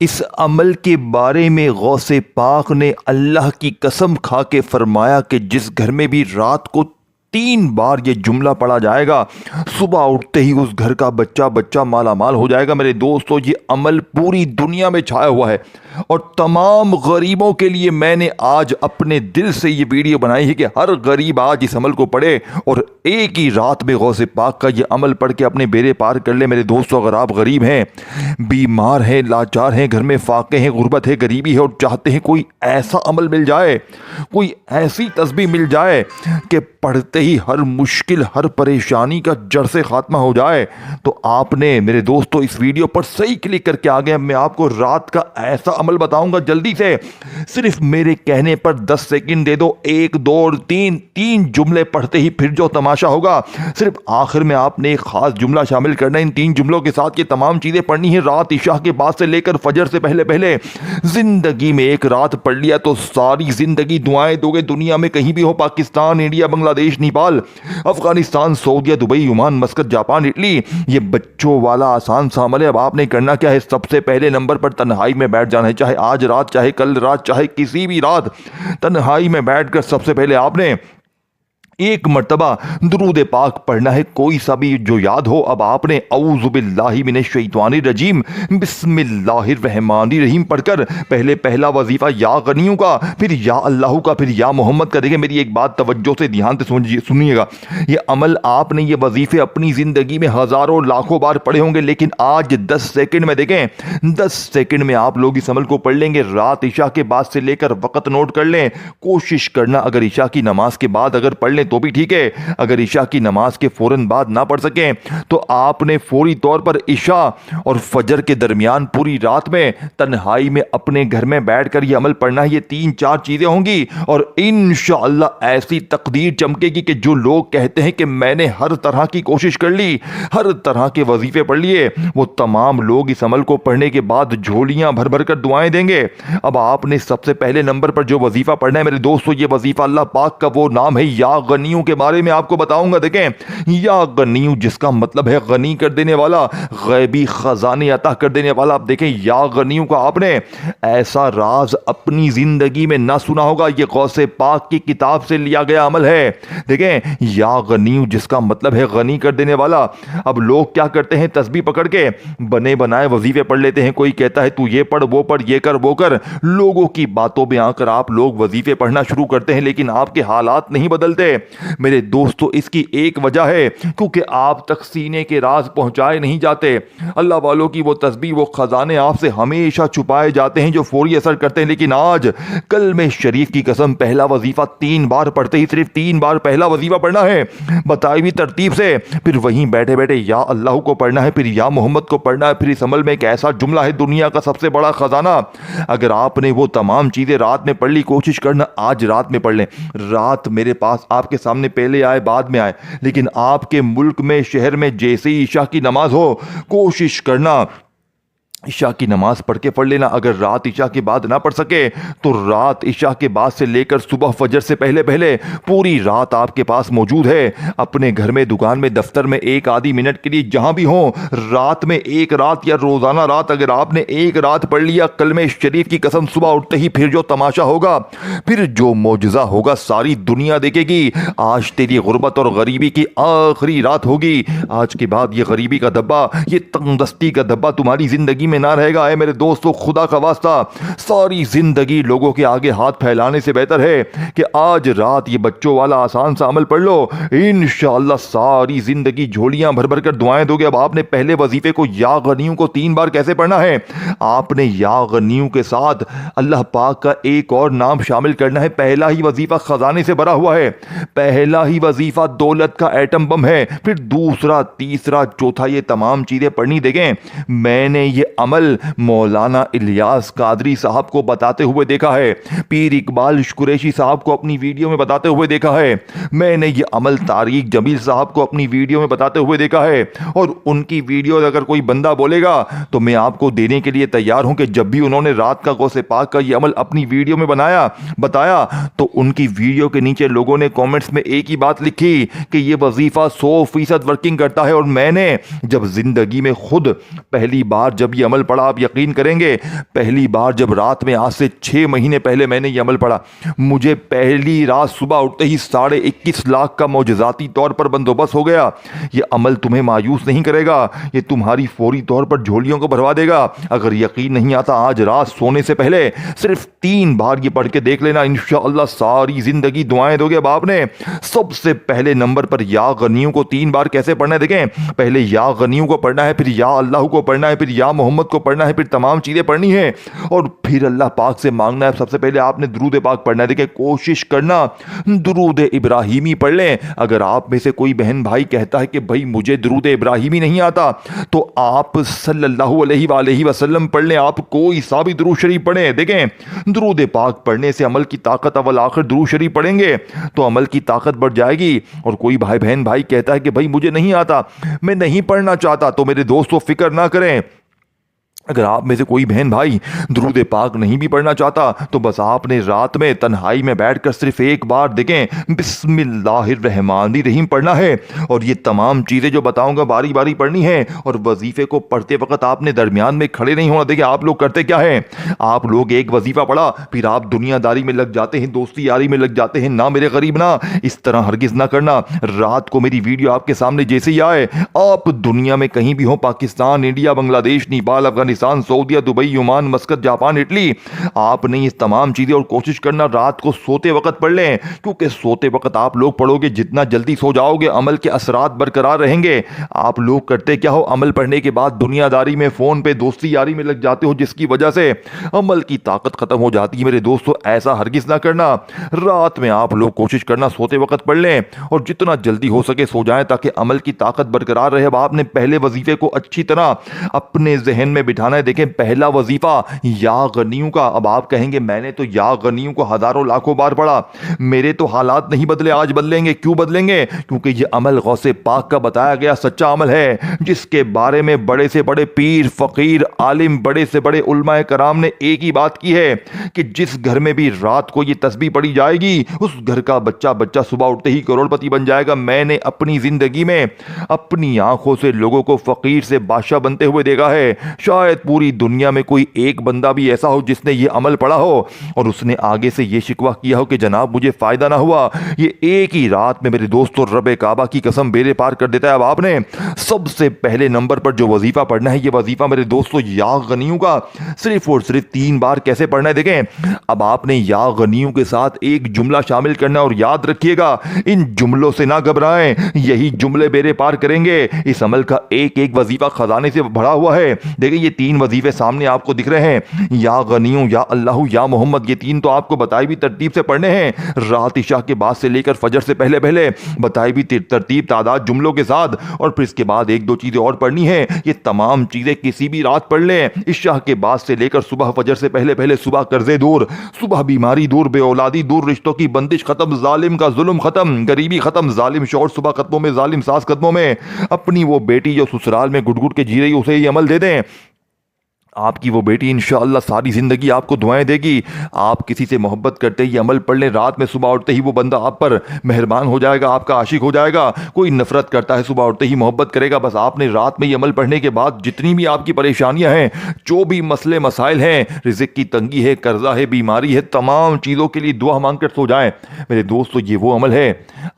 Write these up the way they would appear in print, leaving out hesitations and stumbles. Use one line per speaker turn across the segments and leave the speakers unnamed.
इस अमल के बारे में गौसे पाक ने अल्लाह की कसम खा के फरमाया कि जिस घर में भी रात को 3 बार ये जुमला पढ़ा जाएगा, सुबह उठते ही उस घर का बच्चा बच्चा माला माल हो जाएगा। मेरे दोस्तों, ये अमल पूरी दुनिया में छाया हुआ है और तमाम गरीबों के लिए मैंने आज अपने दिल से ये वीडियो बनाई है कि हर गरीब आज इस अमल को पढ़े और एक ही रात में गौसे पाक का ये अमल पढ़ के अपने बेड़े पार कर ले। मेरे दोस्तों, अगर आप गरीब हैं, बीमार हैं, लाचार हैं, घर में फाके हैं, गुर्बत है, गरीबी है और चाहते हैं कोई ऐसा अमल मिल जाए, कोई ऐसी तस्बीह मिल जाए कि पढ़ते ही हर मुश्किल, हर परेशानी का जड़ से खात्मा हो जाए, तो आपने मेरे दोस्तों इस वीडियो पर सही क्लिक करके आ गए। मैं आपको रात का ऐसा अमल बताऊंगा जल्दी से, सिर्फ मेरे कहने पर 10 सेकंड दे दो। 1 2 और 3 जुमले पढ़ते ही फिर जो तमाशा होगा, सिर्फ आखिर में आपने एक खास जुमला शामिल करना है। इन 3 जुमलों के साथ ये तमाम चीजें पढ़नी है। रात इशा के बाद से लेकर फजर से पहले पहले जिंदगी में एक रात पढ़ लिया तो सारी जिंदगी दुआएं दोगे। दुनिया में कहीं भी हो, पाकिस्तान, इंडिया, बांग्लादेश, नेपाल, अफगानिस्तान, सऊदीया, Dubai, Oman, Muscat, Japan, Italy, ये बच्चों वाला आसान सा अमल है। अब आपने करना क्या है? सबसे पहले नंबर पर तन्हाई में बैठ जाना है, चाहे आज रात, चाहे कल रात, चाहे किसी भी रात, तन्हाई में बैठकर सबसे पहले आपने एक मर्तबा दुरूद पाक पढ़ना है, कोई सा भी जो याद हो। अब आपने औज़ु बिल्लाहि मिनश शैतानिर रजीम बिस्मिल्लाहिर रहमानिर रहीम पढ़कर पहले पहला वजीफा या गनियों का, फिर या अल्लाह का, फिर या मोहम्मद का। देखिए, मेरी एक बात तवज्जो से ध्यान से सुनिएगा। ये अमल आपने ये वजीफे अपनी ज़िंदगी में हज़ारों लाखों बार पढ़े होंगे, लेकिन आज 10 सेकंड में देखें, 10 सेकंड में आप लोग इस अमल को पढ़ लेंगे। रात इशा के बाद से लेकर वक़्त नोट कर लें। कोशिश करना अगर इशा की नमाज के बाद अगर पढ़ लें तो भी ठीक है। अगर इशा की नमाज के फौरन बाद ना पढ़ सकें तो आपने फौरी तौर पर इशा और फजर के दरमियान पूरी रात में तन्हाई में अपने घर में बैठकर यह अमल पढ़ना है। ये 3-4 चीजें होंगी और इंशाअल्लाह ऐसी तकदीर चमकेगी कि जो लोग कहते हैं कि मैंने हर तरह की कोशिश कर ली, हर तरह के वजीफे पढ़ लिए, वो तमाम लोग इस अमल को पढ़ने के बाद झोलियां भर भर कर दुआएं देंगे। अब आपने सबसे पहले नंबर पर जो वजीफा पढ़ना है मेरे दोस्तों, ये वजीफा अल्लाह पाक का वो नाम है या गनियों के बारे में आपको बताऊंगा। देखें, या गनियू जिसका मतलब है गनी कर देने वाला, गैबी खजाने अता कर देने वाला। आप देखें, या गनियू का आपने ऐसा राज अपनी जिंदगी में ना सुना होगा, ये गौसे पाक की किताब से लिया गया अमल है। देखें, या गनियू जिसका मतलब है गनी कर देने वाला। अब लोग क्या करते हैं, तस्बीह पकड़ के बने बनाए वजीफे पढ़ लेते हैं। कोई कहता है तू ये पढ़, वो पढ़, ये कर, वो कर। लोगों की बातों में आकर आप लोग वजीफे पढ़ना शुरू करते हैं, लेकिन आपके हालात नहीं बदलते। मेरे दोस्तों, इसकी एक वजह है क्योंकि आप तक सीने के राज पहुंचाए नहीं जाते। अल्लाह वालों की वो तस्बीह, वो खजाने आपसे हमेशा छुपाए जाते हैं जो फौरी असर करते हैं। लेकिन आज कलमे शरीफ की कसम, पहला वजीफा 3 बार पढ़ते ही, सिर्फ 3 बार पहला वजीफा पढ़ना है बताई हुई तरतीब से। फिर वहीं बैठे बैठे या अल्लाह को पढ़ना है, फिर या मोहम्मद को पढ़ना है। फिर इस अमल में एक ऐसा जुमला है, दुनिया का सबसे बड़ा खजाना। अगर आपने वो तमाम चीजें रात में पढ़ ली, कोशिश करना आज रात में पढ़ लें। रात मेरे पास आपके सामने पहले आए बाद में आए, लेकिन आपके मुल्क में, शहर में जैसे ही ईशा की नमाज हो, कोशिश करना ईशा की नमाज पढ़ के पढ़ लेना। अगर रात ईशा के बाद ना पढ़ सके तो रात ईशा के बाद से लेकर सुबह फजर से पहले पहले पूरी रात आपके पास मौजूद है। अपने घर में, दुकान में, दफ्तर में एक आधी मिनट के लिए जहां भी हो, रात में एक रात या रोजाना रात अगर आपने एक रात पढ़ लिया, कलमे शरीफ की कसम, सुबह उठते ही फिर जो तमाशा होगा, फिर जो मौजज़ा होगा, सारी दुनिया देखेगी। आज तेरी गुर्बत और गरीबी की आखिरी रात होगी। आज के बाद ये गरीबी का धब्बा, ये तंगदस्ती का धब्बा तुम्हारी जिंदगी में ना रहेगा। है मेरे दोस्तों, खुदा का वास्ता, सारी जिंदगी लोगों के आगे हाथ फैलाने से बेहतर है कि आज रात ये बच्चों वाला आसान सा अमल पढ़ लो। इंशाअल्लाह सारी जिंदगी झोलियां भर भर कर दुआएं दोगे। अब आपने पहले वजीफे को, या गनियों को 3 बार कैसे पढ़ना है? आपने या गनियों के साथ अल्लाह पाक का एक और नाम शामिल करना है। पहला ही वजीफा खजाने से भरा हुआ है, पहला ही वजीफा दौलत का एटम बम है। फिर दूसरा, तीसरा, चौथा, ये तमाम चीजें पढ़नी। देखें, मैंने ये अमल मौलाना इलियास कादरी साहब को बताते हुए देखा है, पीर इकबाल कुरैशी साहब को अपनी वीडियो में बताते हुए देखा है, मैंने ये अमल तारिक जमील साहब को अपनी वीडियो में बताते हुए देखा है। और उनकी वीडियो अगर कोई बंदा बोलेगा तो मैं आपको देने के लिए तैयार हूं कि जब भी उन्होंने रात का गौसे पाक का ये अमल अपनी वीडियो में बताया तो उनकी वीडियो के नीचे लोगों ने कमेंट्स में एक ही बात लिखी कि ये वजीफा 100% वर्किंग करता है। और मैंने जब जिंदगी में खुद पहली बार जब ये अमल पढ़ा, आप यकीन करेंगे पहली बार जब रात में आज से 6 महीने पहले मैंने ये अमल पढ़ा, मुझे पहली रात सुबह उठते ही 21.5 लाख का मौजज़ाती तौर पर बंदोबस्त हो गया। ये अमल तुम्हें मायूस नहीं करेगा, ये तुम्हारी फौरी तौर पर झोलियों को भरवा देगा। अगर यकीन नहीं आता आज रात सोने से पहले सिर्फ 3 बार ये पढ़ के देख लेना, इंशाअल्लाह सारी जिंदगी दुआएं दोगे बाप ने। सबसे पहले नंबर पर या गनियों को 3 बार कैसे पढ़ना है देखें। पहले या गनियों को पढ़ना है, फिर या अल्लाह को पढ़ना है, फिर या मोहम्मद को पढ़ना है, फिर तमाम चीजें पढ़नी है और फिर अल्लाह पाक से मांगना है। सबसे पहले आपने दुरूद पाक पढ़ना है। देखिए कोशिश करना दुरूद इब्राहिमी पढ़ लें। अगर आप में से कोई बहन भाई कहता है कि भाई मुझे दुरूद इब्राहिमी नहीं आता, तो आप सल्लल्लाहु अलैहि वसल्लम पढ़ लें। आप कोई सा भी दुरूद शरीफ पढ़ें। देखें दुरूद पाक पढ़ने से अमल की ताकत, अव्वल आखिर दुरूद शरीफ पढ़ेंगे तो अमल की ताकत बढ़ जाएगी। और कोई भाई बहन भाई कहता है कि भाई मुझे नहीं आता, मैं नहीं पढ़ना चाहता, तो मेरे दोस्तों फिक्र ना करें। अगर आप में से कोई बहन भाई दुरूद पाक नहीं भी पढ़ना चाहता, तो बस आपने रात में तन्हाई में बैठकर सिर्फ एक बार देखें बिस्मिल्लाहिर्रहमानिर्रहीम पढ़ना है। और ये तमाम चीज़ें जो बताऊंगा बारी बारी पढ़नी है। और वजीफे को पढ़ते वक्त आपने दरमियान में खड़े नहीं होना। देखिए आप लोग करते क्या है, आप लोग एक वजीफा पढ़ा फिर आप दुनियादारी में लग जाते हैं, दोस्ती यारी में लग जाते हैं। ना मेरे गरीब ना, इस तरह हरगिज ना करना। रात को मेरी वीडियो आपके सामने जैसे ही आए, आप दुनिया में कहीं भी हो, पाकिस्तान, इंडिया, बांग्लादेश, नेपाल, अफगानिस्तान, सऊदीया, Dubai, Oman, Muscat, Japan, Italy, आपने ये तमाम चीजें और कोशिश करना रात को सोते वक्त पढ़ लें। क्योंकि सोते वक्त आप लोग पढ़ोगे, जितना जल्दी सो जाओगे अमल के असरात बरकरार रहेंगे। आप लोग करते क्या हो, अमल पढ़ने के बाद दुनियादारी में, फोन पे, दोस्ती यारी में लग जाते हो, जिसकी वजह से अमल की ताकत खत्म हो जाती है। मेरे दोस्तों ऐसा हरगिज ना करना। रात में आप लोग कोशिश करना सोते वक्त पढ़ लें और जितना जल्दी हो सके सो जाएं ताकि अमल की ताकत बरकरार रहे। अब आपने पहले वजीफे को अच्छी तरह अपने जहन में बिठाना है। देखें पहला वजीफा या गनियों का। अब आप कहेंगे मैंने तो या गनियों को हजारों लाखों बार पढ़ा, मेरे तो हालात नहीं बदले, आज बदलेंगे। क्यों बदलेंगे? क्योंकि यह अमल गौसे पाक का बताया गया सच्चा अमल है, जिसके बारे में बड़े से बड़े पीर, फकीर, आलिम, बड़े से बड़े उलमाए कराम ने एक ही बात की है कि जिस घर में भी रात को यह तस्बीह पढ़ी जाएगी, उस घर का बच्चा बच्चा सुबह उठते ही करोड़पति बन जाएगा। मैंने अपनी जिंदगी में अपनी आंखों से लोगों को फकीर से बादशाह बनते हुए देखा है। शायद पूरी दुनिया में कोई एक बंदा भी ऐसा हो जिसने ये अमल पढ़ा हो और उसने आगे से ये शिकवा किया हो कि जनाब मुझे फायदा ना हुआ। ये एक ही रात में मेरे दोस्तों रब काबा की कसम बेड़े पार कर देता है। अब आपने सबसे पहले नंबर पर जो वजीफा पढ़ना है, ये वजीफा मेरे दोस्तों या गनियों का सिर्फ और सिर्फ 3 बार कैसे पढ़ना है देखें। अब आपने या गनियों के साथ एक जुमला शामिल करना और याद रखिएगा इन जुमलों से ना घबराएं, यही जुमले बेड़े पार करेंगे। इस अमल का एक एक वजीफा खजाने से भरा हुआ है। देखिए ये 3 वजीफे सामने आपको दिख रहे हैं, या गनियों, या अल्लाह, या मोहम्मद। ये 3 तो आपको बताई भी तरतीब से पढ़ने हैं। रात इशा के बाद से लेकर फजर से पहले पहले बताई भी तरतीब, तादाद, जुमलों के साथ। और फिर इसके बाद 1-2 चीजें और पढ़नी है। ये तमाम चीजें किसी भी रात पढ़ लें, इशा के बाद से लेकर सुबह फजर से पहले पहले। सुबह कर्जे दूर, सुबह बीमारी दूर, बेऔलादी दूर, रिश्तों की बंदिश खत्म, जालिम का जुल्म खत्म, गरीबी खत्म, जालिम शौहर सुबह कदमों में, जालिम सास कदमों में। अपनी वो बेटी जो ससुराल में गुट गुट के जी रही, उसे ये अमल दे दें। आपकी वो बेटी इंशाअल्लाह सारी ज़िंदगी आपको दुआएं देगी। आप किसी से मोहब्बत करते ही अमल पढ़ लें, रात में सुबह उठते ही वो बंदा आप पर मेहरबान हो जाएगा, आपका आशिक हो जाएगा। कोई नफरत करता है सुबह उठते ही मोहब्बत करेगा। बस आपने रात में ये अमल पढ़ने के बाद जितनी भी आपकी परेशानियां हैं, जो भी मसले मसाइल हैं, रिज़्क़ की तंगी है, कर्जा है, बीमारी है, तमाम चीज़ों के लिए दुआ मांग कर सो जाएं। मेरे दोस्तों ये वो अमल है,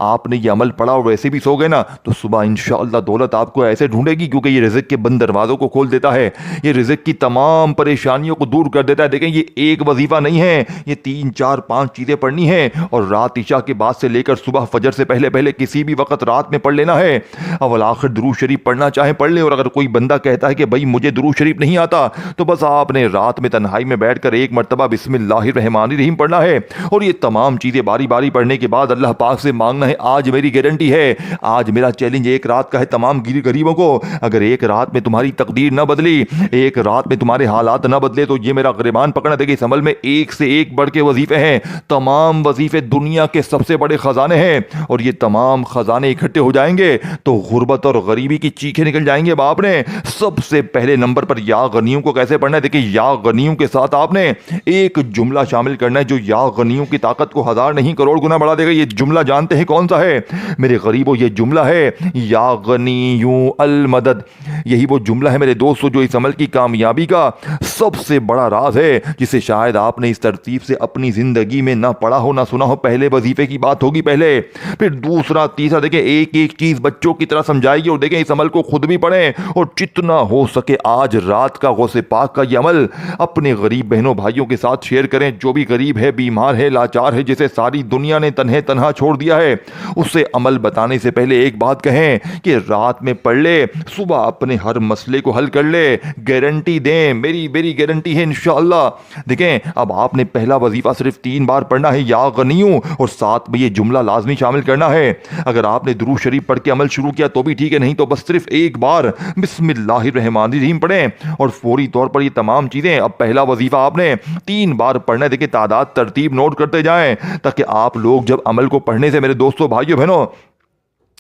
आपने ये अमल पढ़ा और वैसे भी सो गए ना, तो सुबह इंशाअल्लाह दौलत आपको ऐसे ढूंढेगी, क्योंकि ये रिज़्क़ के बंद दरवाज़ों को खोल देता है, ये रिज़्क़ की तमाम परेशानियों को दूर कर देता है। देखें ये एक वजीफा नहीं है, ये 3, 4, 5 चीजें पढ़नी है और रात इशा के बाद से लेकर सुबह फजर से पहले पहले किसी भी वक्त रात में पढ़ लेना है। अव्वल आखिर दुरूद शरीफ पढ़ना चाहे पढ़ ले। और अगर कोई बंदा कहता है कि भाई मुझे दुरूद शरीफ नहीं आता, तो बस आपने रात में तन्हाई में बैठकर एक मरतबा बिस्मिल्लाहिर्रहमानिर्रहीम पढ़ना है। और ये तमाम चीजें बारी बारी पढ़ने के बाद अल्लाह पाक से मांगना है। आज मेरी गारंटी है, आज मेरा चैलेंज एक रात का है तमाम गरीबों को। अगर एक रात में तुम्हारी तकदीर न बदली, एक रात में तुम्हारे हालात न बदले, तो ये मेरा गिरबान पकड़ना। देखिए इस अमल में एक से एक बढ़ के वजीफे हैं। तमाम वजीफे दुनिया के सबसे बड़े खजाने हैं और ये तमाम खजाने इकट्ठे हो जाएंगे तो गुर्बत और गरीबी की चीखें निकल जाएंगे। अब आपने सबसे पहले नंबर पर या गनियों को कैसे पढ़ना है। देखिए या गनियों के साथ आपने एक जुमला शामिल करना है जो या गनियों की ताकत को 1000 नहीं करोड़ गुना बढ़ा देगा। ये जुमला जानते हैं कौन सा है मेरे गरीबों? ये जुमला है या गनियों अल मदद। यही वो जुमला है मेरे दोस्तों जो इस अमल की कामयाबी कामयाबी का सबसे बड़ा राज है, जिसे शायद आपने इस तरतीब से अपनी ज़िंदगी में ना पढ़ा हो ना सुना हो। पहले वजीफे की बात होगी पहले, फिर दूसरा तीसरा। देखें एक एक चीज़ बच्चों की तरह समझाइए और देखें इस अमल को खुद भी पढ़ें और जितना हो सके आज रात का गौसे पाक का ये अमल अपने गरीब बहनों भाइयों के साथ शेयर करें। जो भी गरीब है, बीमार है, लाचार है, जिसे सारी दुनिया ने तन्हे तन्हा छोड़ दिया है, उससे अमल बताने से पहले एक बात कहें कि रात में पढ़ ले, सुबह अपने हर मसले को हल कर ले। गारंटी दें, मेरी मेरी गारंटी है इंशाअल्लाह। देखें अब आपने पहला वजीफा सिर्फ 3 बार पढ़ना है या गनीयूं, और साथ में ये जुमला लाजमी शामिल करना है। अगर आपने दुरूद शरीफ पढ़ के अमल शुरू किया तो भी ठीक है, नहीं तो बस सिर्फ एक बार बिस्मिल्लाहिर्रहमानिर्रहीम पढ़ें और फौरी तौर पर ये तमाम चीज़ें। अब पहला वजीफा आपने 3 बार पढ़ना है। देखिए तादाद तरतीब नोट करते जाएं ताकि आप लोग जब अमल को पढ़ने से, मेरे दोस्तों भाइयों बहनों,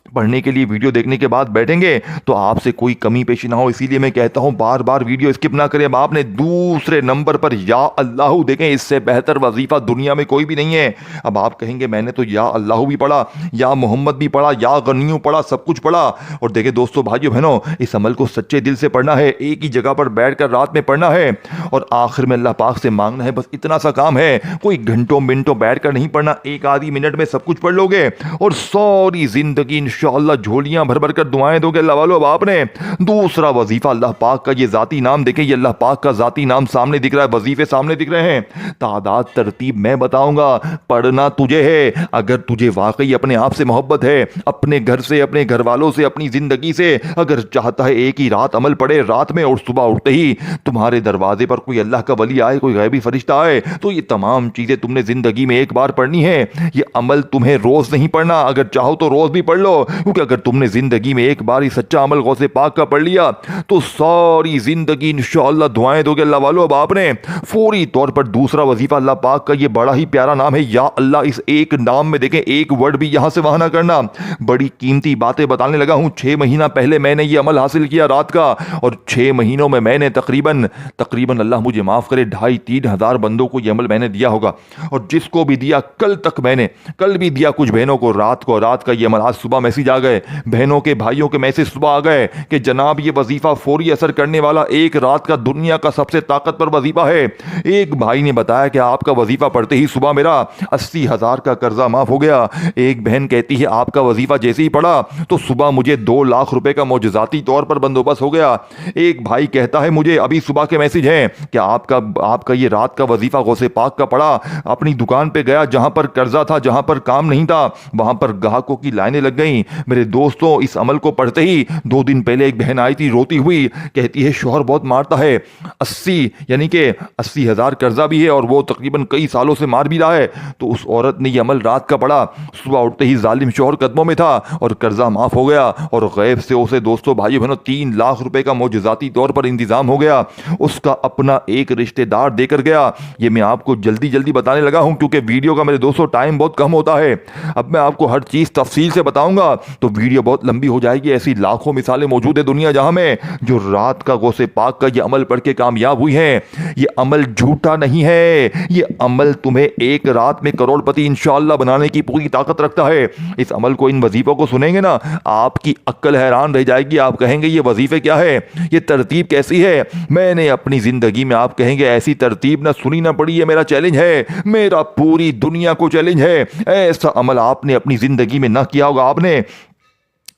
पढ़ने के लिए वीडियो देखने के बाद बैठेंगे तो आपसे कोई कमी पेशी ना हो। इसीलिए मैं कहता हूं बार बार वीडियो स्किप ना करें। अब आपने दूसरे नंबर पर या अल्लाह, देखें इससे बेहतर वजीफा दुनिया में कोई भी नहीं है। अब आप कहेंगे मैंने तो या अल्लाह भी पढ़ा, या मोहम्मद भी पढ़ा, या गनियों पढ़ा, सब कुछ पढ़ा। और देखें दोस्तों भाइयों बहनों, इस अमल को सच्चे दिल से पढ़ना है, एक ही जगह पर बैठ कर रात में पढ़ना है और आखिर में अल्लाह पाक से मांगना है। बस इतना सा काम है, कोई घंटों मिनटों बैठ कर नहीं पढ़ना। एक आधी मिनट में सब कुछ पढ़ लोगे और सारी जिंदगी इंशाअल्लाह झोलियां भर भर कर दुआएं दोगे अल्लाह वालों। अब आपने दूसरा वजीफा अल्लाह पाक का ये जाती नाम, देखें ये अल्लाह पाक का जाती नाम सामने दिख रहा है, वजीफे सामने दिख रहे हैं। तादाद तरतीब मैं बताऊंगा, पढ़ना तुझे है। अगर तुझे वाकई अपने आप से मोहब्बत है, अपने घर से, अपने घर वालों से, अपनी जिंदगी से, अगर चाहता है एक ही रात अमल पढ़े रात में और सुबह उठते ही तुम्हारे दरवाजे पर कोई अल्लाह का वली आए, कोई गैबी फरिश्ता आए, तो ये तमाम चीजें तुमने जिंदगी में एक बार पढ़नी है। ये अमल तुम्हें रोज नहीं पढ़ना, अगर चाहो तो रोज भी पढ़ लो, क्योंकि अगर तुमने जिंदगी में एक बार ही सच्चा अमल गौसे पाक का पढ़ लिया तो सारी जिंदगी इंशाअल्लाह दुआएं दोगे अल्लाह वालों। अब आपने फौरी तौर पर दूसरा वजीफा अल्लाह पाक का, ये बड़ा ही प्यारा नाम है या अल्लाह। इस एक नाम में देखें एक वर्ड भी यहां से वहां ना करना। बड़ी कीमती बातें बताने लगा हूं। 6 महीना पहले मैंने ये अमल हासिल किया रात का, और 6 महीनों में मैंने तकरीबन अल्लाह मुझे माफ करे 2,500-3 हजार बंदों को यह अमल मैंने दिया होगा। और जिसको भी दिया, कल भी दिया कुछ बहनों को रात का ये अमल। आज सुबह मैसेज आ गए, बहनों के भाइयों के मैसेज सुबह आ गए कि जनाब ये वजीफा फौरी असर करने वाला एक रात का दुनिया का सबसे ताकतवर वजीफा है। एक भाई ने बताया कि आपका वजीफा पढ़ते ही सुबह मेरा 80,000 का कर्जा माफ हो गया। एक बहन कहती है आपका वजीफा जैसे ही पढ़ा तो सुबह मुझे 2 लाख रुपए का मौजूदाती तौर पर बंदोबस्त हो गया। एक भाई कहता है मुझे अभी सुबह के मैसेज हैं कि आपका ये रात का वजीफा गौसे पाक का पढ़ा, अपनी दुकान पे गया जहां पर कर्जा था, जहां पर काम नहीं था, वहां पर ग्राहकों की लाइनें लग गई। मेरे दोस्तों इस अमल को पढ़ते ही 2 दिन पहले एक बहन आई थी रोती हुई, कहती है शौहर बहुत मारता है, 80,000 कर्जा भी है और वो तकरीबन कई सालों से मार भी रहा है। तो उस औरत ने ये अमल रात का पढ़ा, सुबह उठते ही जालिम शौहर कदमों में था और कर्जा माफ हो गया और गैब से उसे दोस्तों भाइयों बहनों 3 लाख रुपए का मौजूदाती तौर पर इंतजाम हो गया। उसका अपना एक रिश्तेदार देकर गया। ये मैं आपको जल्दी बताने लगा हूं क्योंकि वीडियो का मेरे दोस्तों टाइम बहुत कम होता है। अब मैं आपको हर चीज तफसील से बताऊंगा तो वीडियो बहुत लंबी हो जाएगी। ऐसी लाखों मिसालें मौजूद है दुनिया जहां में जो रात का गौसे पाक का ये अमल पढ़ के कामयाब हुई हैं। ये अमल झूठा नहीं है, ये अमल तुम्हें एक रात में करोड़पति इंशाअल्लाह बनाने की पूरी ताकत रखता है। इस अमल को, इन वजीफों को सुनेंगे ना, आपकी अक्ल हैरान रह जाएगी। आप कहेंगे ये वजीफे क्या है, ये तरतीब कैसी है। मैंने अपनी जिंदगी में, आप कहेंगे ऐसी तरतीब ना सुनी ना पड़ी। ये मेरा चैलेंज है, मेरा पूरी दुनिया को चैलेंज है। ऐसा अमल आपने अपनी जिंदगी में ना किया होगा। आपने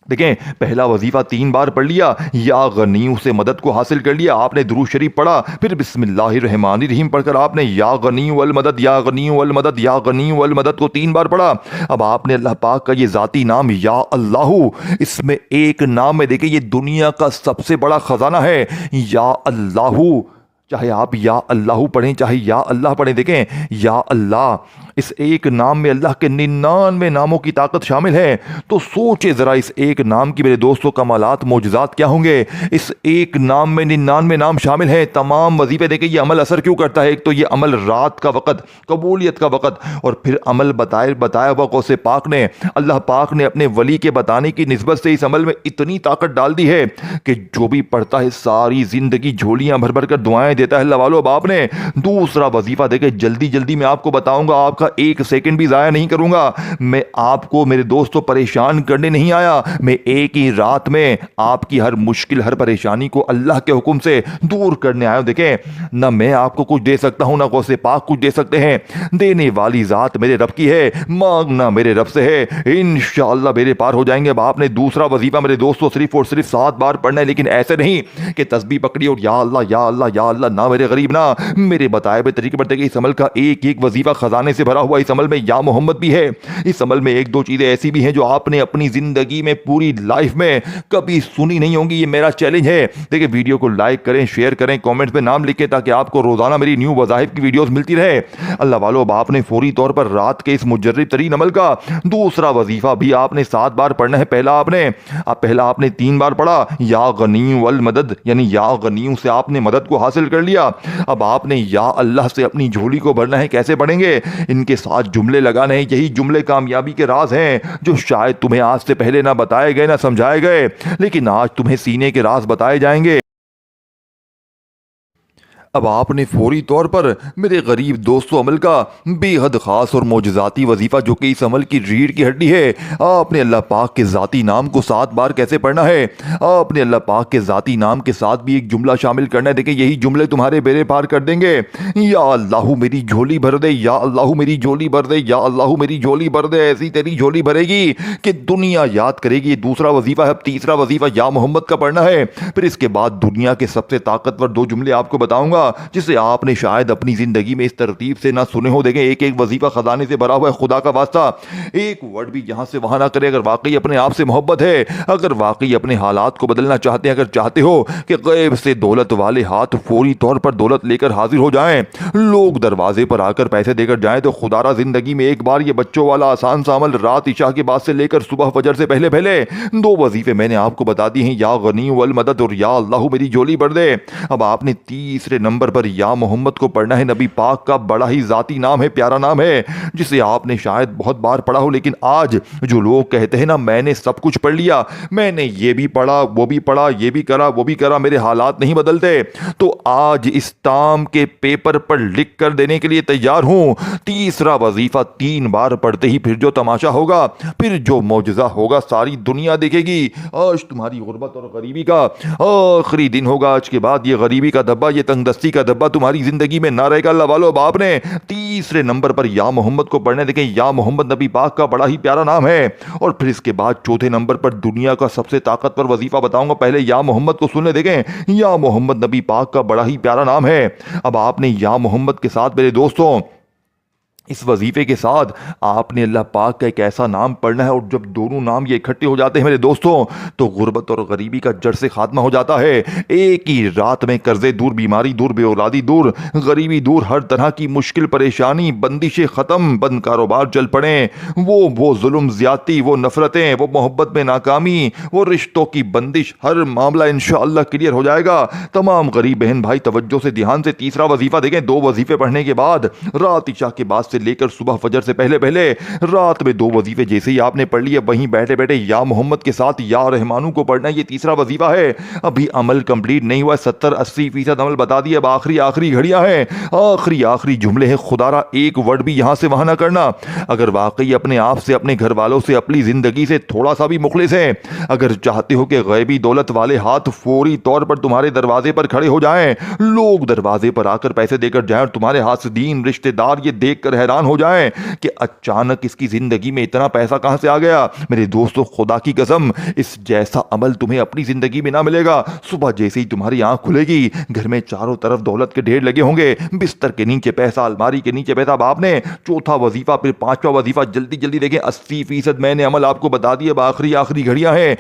देखें पहला वजीफा 3 बार पढ़ लिया, या गनीयों से मदद को हासिल कर लिया। आपने दुरूद शरीफ पढ़ा, फिर बिस्मिल्लाहिर्रहमानिर्रहीम पढ़कर आपने या गनीयों वल मदद, या गनीयों वल मदद, या गनीयों वल मदद को 3 बार पढ़ा। अब आपने अल्लाह पाक का ये जाती नाम या अल्लाहू, इसमें एक नाम में देखिए ये दुनिया का सबसे बड़ा खजाना है या अल्लाहू। चाहे आप या अल्लाह पढ़ें, चाहे या अल्लाह पढ़ें, देखें या अल्लाह, इस एक नाम में अल्लाह के 99 नामों की ताकत शामिल है। तो सोचे ज़रा इस एक नाम की मेरे दोस्तों कमालात मौजूदात क्या होंगे। इस एक नाम में 99 नाम शामिल हैं। तमाम वजीफे देखें ये अमल असर क्यों करता है। एक तो ये अमल रात का वक़्त, कबूलियत का वक़्त, और फिर अमल बताया हुआ गौसे पाक ने, अल्लाह पाक ने अपने वली के बताने की निस्बत से इस अमल में इतनी ताकत डाल दी है कि जो भी पढ़ता है सारी ज़िंदगी झोलियाँ भर भर कर दुआएँ देता है अल्लाह वालों। अब आपने दूसरा वजीफा देखे, जल्दी जल्दी मैं आपको बताऊंगा, आपका एक सेकंड भी जाया नहीं करूंगा। मैं आपको मेरे दोस्तों परेशान करने नहीं आया, मैं एक ही रात में आपकी हर मुश्किल हर परेशानी को अल्लाह के हुक्म से दूर करने आया हूं। देखें, ना मैं आपको कुछ दे सकता हूं, ना गौसे पाक कुछ दे सकते हैं। देने वाली जात मेरे रब की है, मांगना मेरे रब से है, इंशाअल्लाह मेरे पार हो जाएंगे। अब आपने दूसरा वजीफा मेरे दोस्तों सिर्फ और सिर्फ 7 बार पढ़ना है, लेकिन ऐसे नहीं कि तस्बीह पकड़ी और या अल्लाह या अल्लाह या अल्लाह, ना मेरे गरीब ना, मेरे बताए हुए तरीके पर देखिए इस अमल का एक एक वजीफा खजाने से भरा हुआ। इस अमल में या मोहम्मद भी है, इस अमल में एक दो चीजें ऐसी भी हैं जो आपने अपनी जिंदगी में पूरी लाइफ में कभी सुनी नहीं होंगी। ये मेरा चैलेंज है। देखिए वीडियो को लाइक करें, शेयर करें, कमेंट्स में नाम लिखें ताकि आपको रोजाना मेरी न्यू वज़ाइफ की वीडियोस मिलती रहे। अल्लाह वालों, अब आपने फौरी तौर पर रात के इस मुजर्रिब तरीन अमल का दूसरा वजीफा भी आपने 7 बार पढ़ना है। पहला आपने 3 बार पढ़ा या गनी वल मदद, यानी या गनी से आपने मदद को हासिल कर लिया। अब आपने या अल्लाह से अपनी झोली को भरना है। कैसे बढ़ेंगे? इनके साथ जुमले लगाने हैं। यही जुमले कामयाबी के राज हैं जो शायद तुम्हें आज से पहले ना बताए गए ना समझाए गए, लेकिन आज तुम्हें सीने के राज बताए जाएंगे। अब आपने फौरी तौर पर मेरे गरीब दोस्तों अमल का बेहद ख़ास और मोजज़ाती वजीफ़ा, जो कि इस अमल की रीढ़ की हड्डी है, आपने अल्लाह पाक के ज़ाती नाम को 7 बार कैसे पढ़ना है। आपने अल्लाह पाक के ज़ाती नाम के साथ भी एक जुमला शामिल करना है। देखिए यही जुमले तुम्हारे बेड़े पार कर देंगे। या अल्लाह मेरी झोली भर दे, या अल्लाह मेरी झोली भर दे, या अल्लाह मेरी झोली भर दे। ऐसी तेरी झोली भरेगी कि दुनिया याद करेगी। ये दूसरा वजीफ़ा है। अब तीसरा वजीफ़ा या मोहम्मद का पढ़ना है। फिर इसके बाद दुनिया के सबसे ताकतवर 2 जुमले आपको बताऊंगा जिसे आपने शायद अपनी जिंदगी में इस तरतीब से ना सुने हो। देखें एक एक वजीफा खजाने से भरा हुआ है। खुदा का वास्ता एक वर्ड भी यहां से वहां ना करे। अगर वाकई अपने आप से मोहब्बत है, अगर वाकई अपने हालात को बदलना चाहते हैं, अगर चाहते हो कि गैब से दौलत वाले हाथ फौरी तौर पर दौलत लेकर हाजिर हो जाएं, लोग दरवाजे पर आकर पैसे देकर जाएं, तो खुदारा जिंदगी में एक बार ये बच्चों वाला आसान सा अमल रात इशा के बाद से लेकर सुबह फजर से पहले पहले 2 वजीफे मैंने आपको बता दिए हैं, या गनी वल मदद और या अल्लाह मेरी झोली भर दे। अब आपने तीसरे नंबर पर या मोहम्मद को पढ़ना है। नबी पाक का बड़ा ही जाती नाम है, प्यारा नाम है, जिसे आपने शायद बहुत बार पढ़ा हो, लेकिन आज जो लोग कहते हैं ना मैंने सब कुछ पढ़ लिया, मैंने ये भी पढ़ा वो भी पढ़ा, ये भी करा वो भी करा, मेरे हालात नहीं बदलते, तो आज इस ताम के पेपर पर लिख कर देने के लिए तैयार हूं। तीसरा वजीफा 3 बार पढ़ते ही फिर जो तमाशा होगा, फिर जो मौजज़ा होगा, सारी दुनिया देखेगी। आज तुम्हारी गुर्बत और गरीबी का आखिरी दिन होगा। आज के बाद ये गरीबी का धब्बा, ये तंगदस्ती का धब्बा तुम्हारी जिंदगी में ना रहेगा। अल्लाह वालों, बाप ने तीसरे नंबर पर या मोहम्मद को पढ़ने। देखें या मोहम्मद नबी पाक का बड़ा ही प्यारा नाम है। और फिर इसके बाद चौथे नंबर पर दुनिया का सबसे ताकतवर वजीफा बताऊंगा। पहले या मोहम्मद को सुन ले। देखें या मोहम्मद नबी पाक का बड़ा ही प्यारा नाम है। अब आपने या मोहम्मद के साथ मेरे दोस्तों इस वजीफे के साथ आपने अल्लाह पाक का एक ऐसा नाम पढ़ना है, और जब दोनों नाम ये इकट्ठे हो जाते हैं मेरे दोस्तों, तो गुर्बत और गरीबी का जड़ से खात्मा हो जाता है। एक ही रात में कर्जे दूर, बीमारी दूर, बेऔलादी दूर, गरीबी दूर, हर तरह की मुश्किल परेशानी, बंदिशें ख़त्म, बंद कारोबार चल पड़े, वो जुल्म ज़्यादती, वो नफ़रतें, वो मोहब्बत में नाकामी, वो रिश्तों की बंदिश, हर मामला इंशाअल्लाह क्लियर हो जाएगा। तमाम गरीब बहन भाई तवज्जो से ध्यान से तीसरा वजीफा देखें। 2 वजीफे पढ़ने के बाद रात इशा के बाद से लेकर सुबह फजर से पहले पहले रात में 2 वजीफे जैसे ही आपने पढ़ लिए, वहीं बैठे बैठे या मोहम्मद के साथ या रहमानू को पढ़ना। ये तीसरा वजीफा है। अभी अमल कंप्लीट नहीं हुआ, 70-80% अमल बता दिए। अब आखिरी घड़ियां हैं, आखिरी जुमले हैं। खुदारा एक वर्ड भी यहां से वहां ना करना। अगर वाकई अपने आप से, अपने घर वालों से, अपनी जिंदगी से थोड़ा सा भी मुखलिस है, अगर चाहते हो कि गैबी दौलत वाले हाथ फौरी तौर पर तुम्हारे दरवाजे पर खड़े हो जाएं, लोग दरवाजे पर आकर पैसे देकर जाएं, और तुम्हारे हासदीन रिश्तेदार ये देखकर हैरान हो जाएं कि अचानक इसकी जिंदगी में इतना पैसा कहां से आ गया। मेरे दोस्तों खुदा की कसम, इस जैसा अमल तुम्हें अपनी जिंदगी में ना मिलेगा। सुबह जैसे ही तुम्हारी आंख खुलेगी, घर में चारों तरफ दौलत के ढेर लगे होंगे, बिस्तर के नीचे पैसा, अलमारी के नीचे पैसा। आपने चौथा वजीफा, फिर 5वां वजीफा, जल्दी जल्दी देखें। 80% मैंने अमल आपको बता दिए। अब आखिरी घड़ियां हैं,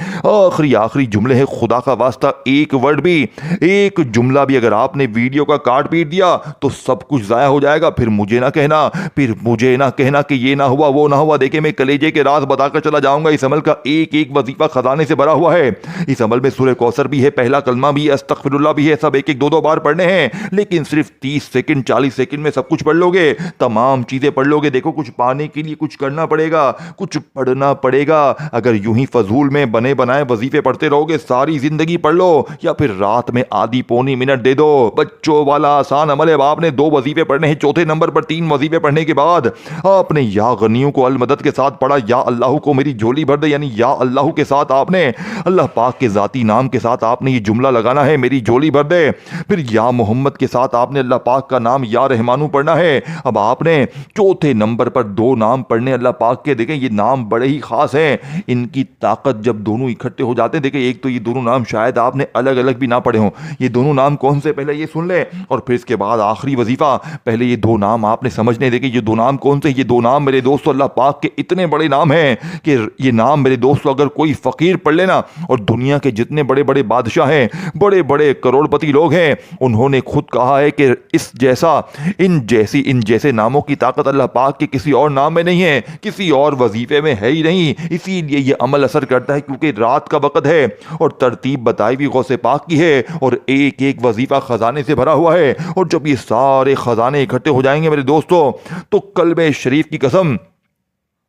आखिरी जुमले हैं। खुदा का वास्ता एक वर्ड भी, एक जुमला भी अगर आपने वीडियो का काट पीट दिया तो सब कुछ जाया हो जाएगा। फिर मुझे ना कहना फिर मुझे ना कहना कि ये ना हुआ वो ना हुआ। देखिए मैं कलेजे के राज बताकर चला जाऊंगा। इस अमल का एक एक वजीफा खजाने से भरा हुआ है। इस अमल में सूरह कौसर भी है, पहला कलमा भी है, अस्तगफिरुल्लाह भी है, सब एक एक दो दो बार पढ़ने हैं। लेकिन सिर्फ 30 सेकंड 40 सेकंड में सब कुछ पढ़ लोगे, तमाम चीजें पढ़ लोगे। देखो कुछ पाने के लिए कुछ करना पड़ेगा, कुछ पढ़ना पड़ेगा। अगर यूं ही फजूल में बने बनाए वजीफे पढ़ते रहोगे सारी जिंदगी पढ़ लो, या फिर रात में आधी पौनी मिनट दे दो। बच्चों वाला आसान अमल है। आपने 2 वजीफे पढ़ने हैं, चौथे नंबर पर 3 वजीफे पढ़ने के बाद आपने या गनियों को अल मदद के साथ पढ़ा, या अल्लाह को मेरी झोली भर दे, यानी या अल्लाह के साथ आपने अल्लाह पाक के जाती नाम के साथ आपने ये जुमला लगाना है, मेरी झोली भर दे। फिर या मोहम्मद के साथ आपने अल्लाह पाक का नाम या रहमानू पढ़ना है। अब आपने चौथे नंबर पर 2 नाम पढ़ने अल्लाह पाक के। देखें ये नाम बड़े ही खास हैं, इनकी ताकत जब दोनों इकट्ठे हो जाते हैं। देखें एक तो ये दोनों नाम शायद आपने अलग अलग भी ना पढ़े हों। ये दोनों नाम कौन से पहले ये सुन ले, और फिर इसके बाद आखिरी वजीफा। पहले ये 2 नाम आपने समझने। देखें ये 2 नाम कौन से, ये 2 नाम मेरे दोस्तों अल्लाह पाक के इतने बड़े नाम हैं कि ये नाम मेरे दोस्तों अगर कोई फकीर पढ़ लेना, और दुनिया के जितने बड़े बड़े बादशाह हैं, बड़े बड़े करोड़पति लोग हैं, उन्होंने खुद कहा है कि इस जैसा इन जैसे नामों की ताकत अल्लाह पाक के किसी और नाम में नहीं है, किसी और वजीफे में है ही नहीं। इसीलिए ये अमल असर करता है, क्योंकि रात का वक़्त है और तरतीब बताई भी गौसे पाक की है, और एक एक वजीफा खजाने से भरा हुआ है। और जब ये सारे खजाने इकट्ठे हो जाएंगे मेरे दोस्तों, तो कल्बे शरीफ की कसम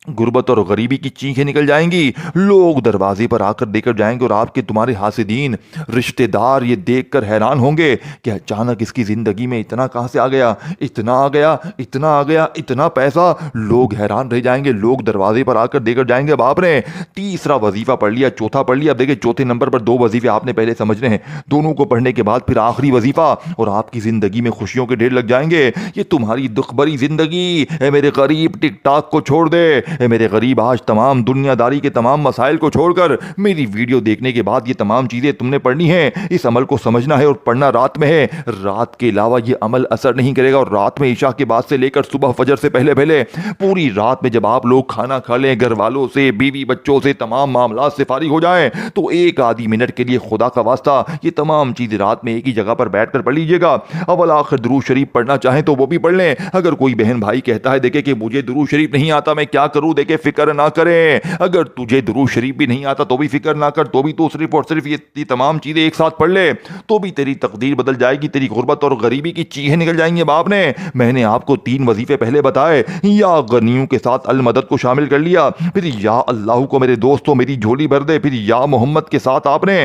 गुर्बत और गरीबी की चीखें निकल जाएंगी। लोग दरवाजे पर आकर देकर जाएंगे, और आपके तुम्हारे हासिदीन रिश्तेदार ये देखकर हैरान होंगे कि अचानक इसकी ज़िंदगी में इतना कहाँ से आ गया, इतना आ गया, इतना आ गया, इतना पैसा। लोग हैरान रह जाएंगे, लोग दरवाजे पर आकर देकर जाएंगे। अब आपने तीसरा वजीफा पढ़ लिया, चौथा पढ़ लिया। अब देखिए चौथे नंबर पर 2 वजीफे आपने पहले समझने हैं, दोनों को पढ़ने के बाद फिर आखिरी वजीफा, और आपकी ज़िंदगी में खुशियों के ढेर लग जाएंगे। ये तुम्हारी दुख भरी ज़िंदगी है मेरे गरीब, टिक टाक को छोड़ दे। मेरे गरीब आज तमाम दुनियादारी के तमाम मसाइल को छोड़कर मेरी वीडियो देखने के बाद ये तमाम चीज़ें तुमने पढ़नी है। इस अमल को समझना है, और पढ़ना रात में है। रात के अलावा ये अमल असर नहीं करेगा, और रात में ईशा के बाद से लेकर सुबह फजर से पहले पहले पूरी रात में जब आप लोग खाना खा लें, घर वालों से, बीवी बच्चों से, तमाम मामला से फारिग हो जाएं, तो एक आधी मिनट के लिए खुदा का वास्ता ये तमाम चीज़ें रात में एक ही जगह पर बैठ कर पढ़ लीजिएगा। अव्वल आखिर दुरूद शरीफ पढ़ना चाहें तो वो भी पढ़ लें। अगर कोई बहन भाई कहता है देखे कि मुझे दुरूद शरीफ नहीं आता, मैं क्या करूं, देखे फिक्र ना करें। अगर तुझे दुरूद शरीफ भी नहीं आता तो भी फिक्र ना कर, तो भी तो सिर्फ और सिर्फ ये तमाम चीजें एक साथ पढ़ ले, तो भी तेरी तकदीर बदल जाएगी, तेरी गुर्बत और गरीबी की चीखें निकल जाएंगी। बाप ने मैंने आपको 3 वजीफे पहले बताए, या गनियों के साथ अल मदद को शामिल कर लिया, फिर या अल्लाह को मेरे दोस्तों मेरी झोली भर दे, फिर या मोहम्मद के साथ आपने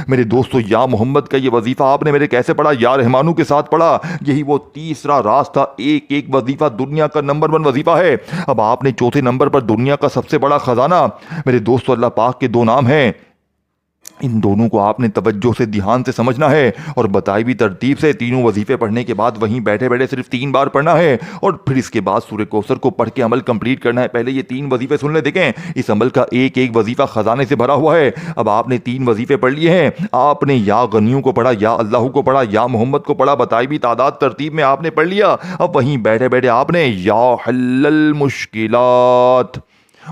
मेरे दोस्तों या मोहम्मद का ये वजीफा आपने मेरे कैसे पढ़ा, या रहमानू के साथ पढ़ा। यही वो तीसरा रास्ता, एक एक वजीफा दुनिया का नंबर 1 वजीफा है। अब आपने चौथे नंबर पर दुनिया का सबसे बड़ा खजाना मेरे दोस्तों अल्लाह पाक के 2 नाम हैं। इन दोनों को आपने तवज्जो से ध्यान से समझना है, और बताई भी तरतीब से। तीनों वजीफे पढ़ने के बाद वहीं बैठे बैठे सिर्फ 3 बार पढ़ना है, और फिर इसके बाद सूरह कौसर को पढ़ के अमल कंप्लीट करना है। पहले ये 3 वजीफे सुन ले। देखें इस अमल का एक एक वजीफा खजाने से भरा हुआ है। अब आपने 3 वजीफे पढ़ लिए हैं। आपने या गनियों को पढ़ा, या अल्लाह को पढ़ा, या मोहम्मद को पढ़ा, बताई भी तादाद तरतीब में आपने पढ़ लिया। अब वहीं बैठे बैठे आपने या हल्लल मुश्किलात,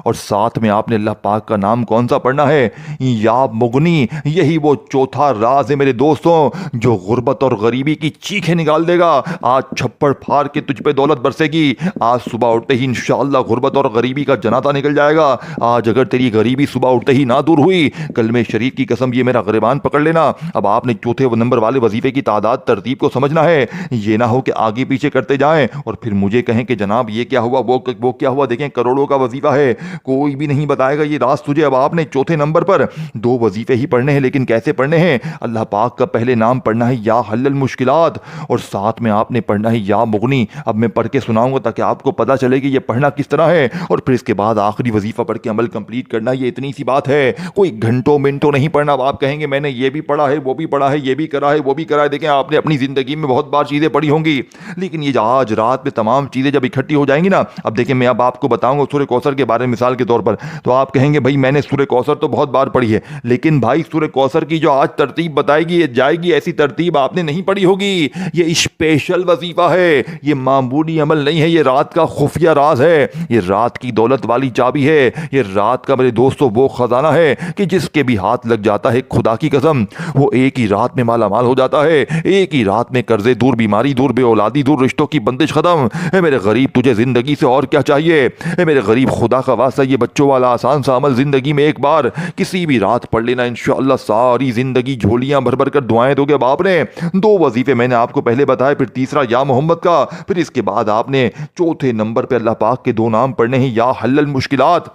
और साथ में आपने अल्लाह पाक का नाम कौन सा पढ़ना है, या मुगनी। यही वो चौथा राज है मेरे दोस्तों जो गुर्बत और गरीबी की चीखें निकाल देगा। आज छप्पड़ फाड़ के तुझ पे दौलत बरसेगी। आज सुबह उठते ही इंशाअल्लाह गुर्बत और गरीबी का जनाता निकल जाएगा। आज अगर तेरी गरीबी सुबह उठते ही ना दूर हुई, कल में शरीर की कसम ये मेरा गिरबान पकड़ लेना। अब आपने चौथे नंबर वाले वजीफे की तादाद तरतीब को समझना है। ये ना हो कि आगे पीछे करते जाएं और फिर मुझे कहें कि जनाब ये क्या हुआ, वो क्या हुआ। देखें करोड़ों का वजीफा है, कोई भी नहीं बताएगा ये राज तुझे। अब आपने चौथे नंबर पर 2 वजीफे ही पढ़ने हैं, लेकिन कैसे पढ़ने हैं। अल्लाह पाक का पहले नाम पढ़ना है या हल्लल मुश्किलात, और साथ में आपने पढ़ना है या मुगनी। अब मैं पढ़ के सुनाऊंगा ताकि आपको पता चले कि ये पढ़ना किस तरह है, और फिर इसके बाद आखिरी वजीफा पढ़ के अमल कंप्लीट करना। ये इतनी सी बात है, कोई घंटों मिनटों नहीं पढ़ना। अब आप कहेंगे मैंने ये भी पढ़ा है, वो भी पढ़ा है, ये भी करा है, वो भी करा है। देखें आपने अपनी जिंदगी में बहुत बार चीजें पढ़ी होंगी, लेकिन ये आज रात में तमाम चीजें जब इकट्ठी हो जाएंगी ना। अब देखें मैं अब आपको बताऊंगा सूरह कौसर के बारे में मिसाल के तौर पर, तो आप कहेंगे भाई मैंने सूरह कौसर तो बहुत बार पढ़ी है, लेकिन भाई सूरह कौसर की जो आज तरतीब बताएगी जाएगी, ऐसी तरतीब आपने नहीं पढ़ी होगी। ये स्पेशल वजीफा है, ये मामूली अमल नहीं है, ये रात का खुफिया राज है, ये रात की दौलत वाली चाबी है, ये रात का मेरे दोस्तों वो खजाना है कि जिसके भी हाथ लग जाता है, खुदा की कसम वो एक ही रात में माला माल हो जाता है, एक ही रात में कर्जे दूर, बीमारी दूर, बे औलादी दूर, रिश्तों की बंदिश खत्म। ए मेरे गरीब तुझे जिंदगी से और क्या चाहिए? ए मेरे गरीब खुदा का वास्ता ये बच्चों वाला आसान सा अमल जिंदगी में एक बार किसी भी रात पढ़ लेना, इंशाअल्लाह सारी जिंदगी झोलियां भर भर कर दुआएं दोगे। अब आपने 2 वजीफे मैंने आपको पहले बताए, फिर तीसरा या मोहम्मद का, फिर इसके बाद आपने चौथे नंबर पे अल्लाह पाक के 2 नाम पढ़ने हैं, या हल्लल मुश्किलात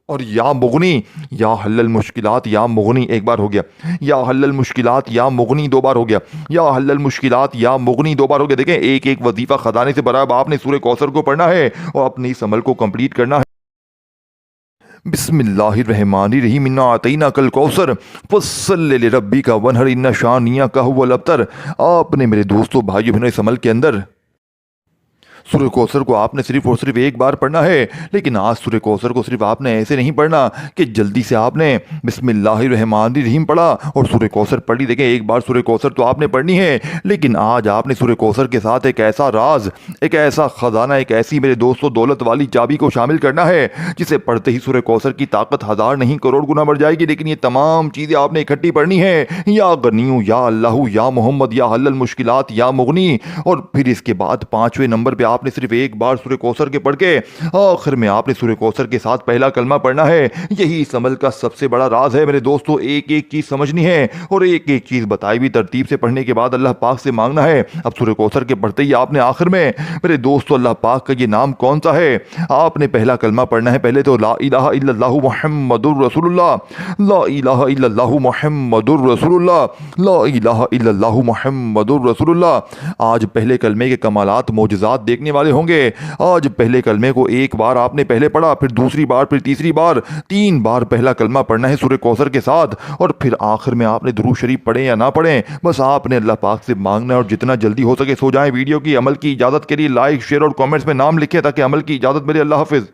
और या मुगनी। या हल्लल मुश्किलात या मुगनी एक बार हो गया, या हल्लल मुश्किलात या मुगनी 2 बार हो गया, या हल्लल मुश्किलात या मुगनी 2 बार हो गया। देखें एक एक वजीफा खजाने से भरा। अब आपने सूरह कौसर को पढ़ना है और अपने इस अमल को कंप्लीट करना है। बिस्मिल्लाहिर्रहमानिर्रहीम, इन्ना आतैना कल कौसर फस्सल्लि लिरब्बिका वन्हर इन्ना शानियका हुवल अब्तर। आपने मेरे दोस्तों भाइयों बहनों इस अमल के अंदर सूरह कौसर को आपने सिर्फ और सिर्फ एक बार पढ़ना है, लेकिन आज सूरह कौसर को सिर्फ आपने ऐसे नहीं पढ़ना कि जल्दी से आपने बिस्मिल्लाहिर्रहमानिर्रहीम पढ़ा और सूरह कौसर पढ़ ली। देखें एक बार सूरह कौसर तो आपने पढ़नी है, लेकिन आज आपने सूरह कौसर के साथ एक ऐसा राज, एक ऐसा खजाना, एक ऐसी मेरे दोस्तों दौलत वाली चाबी को शामिल करना है जिसे पढ़ते ही सूरह कौसर की ताकत 1000 नहीं करोड़ गुना बढ़ जाएगी। लेकिन ये तमाम चीज़ें आपने इकट्ठी पढ़नी है, या गनियू, या अल्लाहू, या मोहम्मद, या हल्लल मुश्किलात, या मुगनी। और फिर इसके बाद 5वें नंबर पर आपने सिर्फ एक बार सूरह कौसर के पढ़ के आखिर में आपने सूरह कौसर के साथ पहला कलमा पढ़ना है। यही इस अमल का सबसे बड़ा राज है मेरे दोस्तों। एक एक चीज समझनी है और एक एक चीज बताई हुई तरतीब से पढ़ने के बाद अल्लाह पाक से मांगना है। अब सूरह कौसर के पढ़ते ही आपने आखिर में मेरे दोस्तों अल्लाह पाक का ये नाम कौन सा है, आपने पहला कलमा पढ़ना है। पहले तो ला इलाहा इल्लल्लाहु मुहम्मदुर रसूलुल्लाह, ला इलाहा इल्लल्लाहु मुहम्मदुर रसूलुल्लाह, ला इलाहा इल्लल्लाहु मुहम्मदुर रसूलुल्लाह। आज पहले कलमे के कमालात मोजज़ात देखने वाले होंगे। आज पहले कलमे को एक बार आपने पहले पढ़ा, फिर दूसरी बार, फिर तीसरी बार, 3 बार पहला कलमा पढ़ना है सूरह कौसर के साथ। और फिर आखिर में आपने दुरूद शरीफ पढ़े या ना पढ़े, बस आपने अल्लाह पाक से मांगना है। और जितना जल्दी हो सके सो जाएं। वीडियो की अमल की इजाज़त के लिए लाइक, शेयर और कमेंट्स में नाम लिखें ताकि अमल की इजाज़त मिले। अल्लाह हाफिज़।